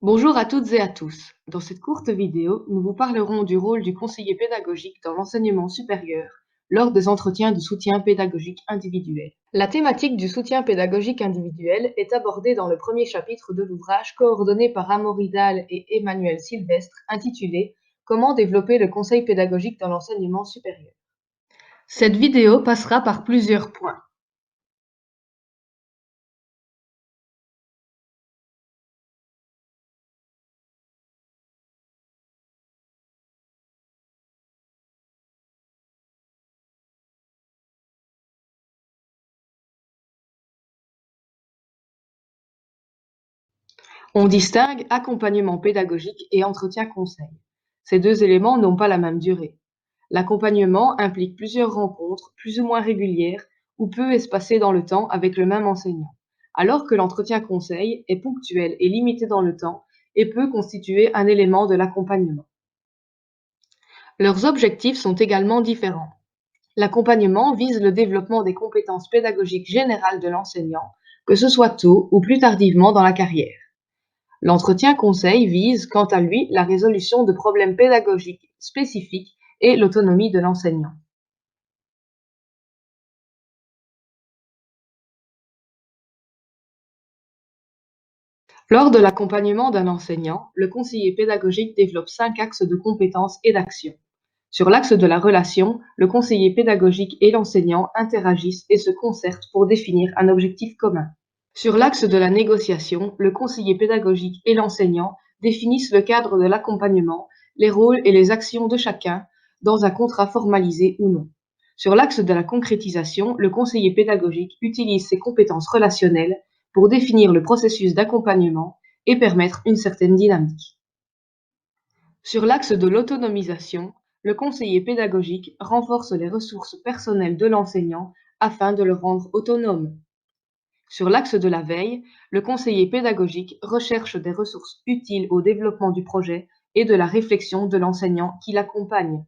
Bonjour à toutes et à tous. Dans cette courte vidéo, nous vous parlerons du rôle du conseiller pédagogique dans l'enseignement supérieur lors des entretiens de soutien pédagogique individuel. La thématique du soutien pédagogique individuel est abordée dans le premier chapitre de l'ouvrage coordonné par Amaury Dahl et Emmanuel Sylvestre intitulé Comment développer le conseil pédagogique dans l'enseignement supérieur. Cette vidéo passera par plusieurs points. On distingue accompagnement pédagogique et entretien conseil. Ces deux éléments n'ont pas la même durée. L'accompagnement implique plusieurs rencontres, plus ou moins régulières, ou peu espacées dans le temps avec le même enseignant, alors que l'entretien conseil est ponctuel et limité dans le temps et peut constituer un élément de l'accompagnement. Leurs objectifs sont également différents. L'accompagnement vise le développement des compétences pédagogiques générales de l'enseignant, que ce soit tôt ou plus tardivement dans la carrière. L'entretien conseil vise, quant à lui, la résolution de problèmes pédagogiques spécifiques et l'autonomie de l'enseignant. Lors de l'accompagnement d'un enseignant, le conseiller pédagogique développe 5 axes de compétences et d'action. Sur l'axe de la relation, le conseiller pédagogique et l'enseignant interagissent et se concertent pour définir un objectif commun. Sur l'axe de la négociation, le conseiller pédagogique et l'enseignant définissent le cadre de l'accompagnement, les rôles et les actions de chacun, dans un contrat formalisé ou non. Sur l'axe de la concrétisation, le conseiller pédagogique utilise ses compétences relationnelles pour définir le processus d'accompagnement et permettre une certaine dynamique. Sur l'axe de l'autonomisation, le conseiller pédagogique renforce les ressources personnelles de l'enseignant afin de le rendre autonome. Sur l'axe de la veille, le conseiller pédagogique recherche des ressources utiles au développement du projet et de la réflexion de l'enseignant qui l'accompagne.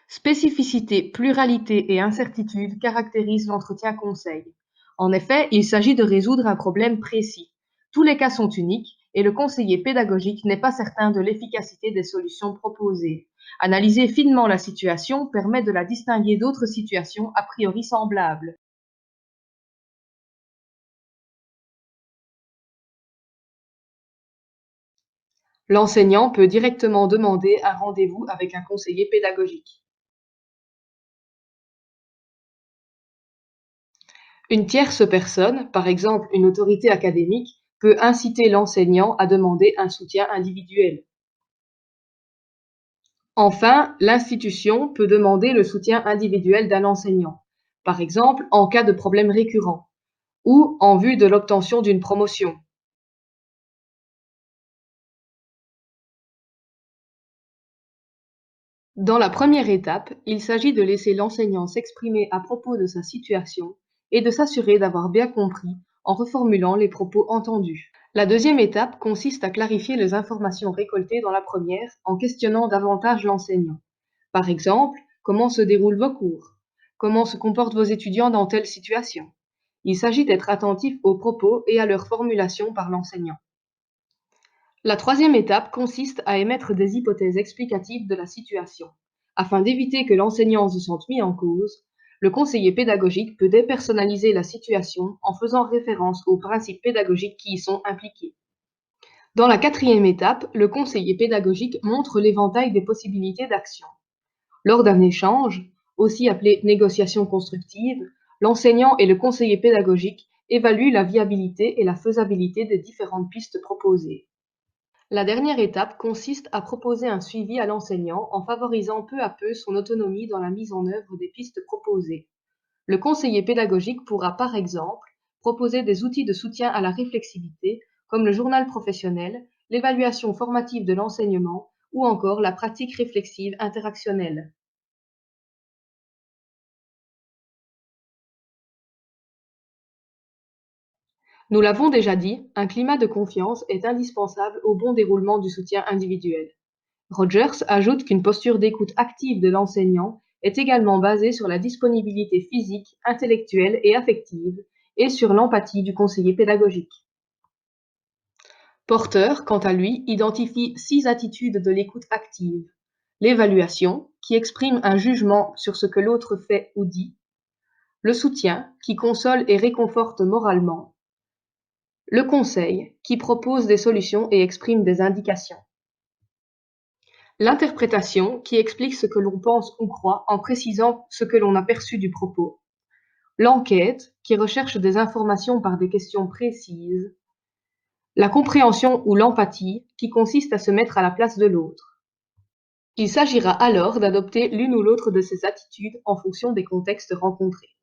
Spécificité, pluralité et incertitude caractérisent l'entretien conseil. En effet, il s'agit de résoudre un problème précis. Tous les cas sont uniques et le conseiller pédagogique n'est pas certain de l'efficacité des solutions proposées. Analyser finement la situation permet de la distinguer d'autres situations a priori semblables. L'enseignant peut directement demander un rendez-vous avec un conseiller pédagogique. Une tierce personne, par exemple une autorité académique, peut inciter l'enseignant à demander un soutien individuel. Enfin, l'institution peut demander le soutien individuel d'un enseignant, par exemple en cas de problème récurrent ou en vue de l'obtention d'une promotion. Dans la première étape, il s'agit de laisser l'enseignant s'exprimer à propos de sa situation et de s'assurer d'avoir bien compris en reformulant les propos entendus. La deuxième étape consiste à clarifier les informations récoltées dans la première en questionnant davantage l'enseignant. Par exemple, comment se déroulent vos cours? Comment se comportent vos étudiants dans telle situation? Il s'agit d'être attentif aux propos et à leur formulation par l'enseignant. La troisième étape consiste à émettre des hypothèses explicatives de la situation. Afin d'éviter que l'enseignant se sente mis en cause, le conseiller pédagogique peut dépersonnaliser la situation en faisant référence aux principes pédagogiques qui y sont impliqués. Dans la quatrième étape, le conseiller pédagogique montre l'éventail des possibilités d'action. Lors d'un échange, aussi appelé négociation constructive, l'enseignant et le conseiller pédagogique évaluent la viabilité et la faisabilité des différentes pistes proposées. La dernière étape consiste à proposer un suivi à l'enseignant en favorisant peu à peu son autonomie dans la mise en œuvre des pistes proposées. Le conseiller pédagogique pourra par exemple proposer des outils de soutien à la réflexivité comme le journal professionnel, l'évaluation formative de l'enseignement ou encore la pratique réflexive interactionnelle. Nous l'avons déjà dit, un climat de confiance est indispensable au bon déroulement du soutien individuel. Rogers ajoute qu'une posture d'écoute active de l'enseignant est également basé sur la disponibilité physique, intellectuelle et affective, et sur l'empathie du conseiller pédagogique. Porter, quant à lui, identifie 6 attitudes de l'écoute active: l'évaluation, qui exprime un jugement sur ce que l'autre fait ou dit; le soutien, qui console et réconforte moralement; le conseil, qui propose des solutions et exprime des indications; l'interprétation, qui explique ce que l'on pense ou croit en précisant ce que l'on a perçu du propos; l'enquête, qui recherche des informations par des questions précises; la compréhension ou l'empathie, qui consiste à se mettre à la place de l'autre. Il s'agira alors d'adopter l'une ou l'autre de ces attitudes en fonction des contextes rencontrés.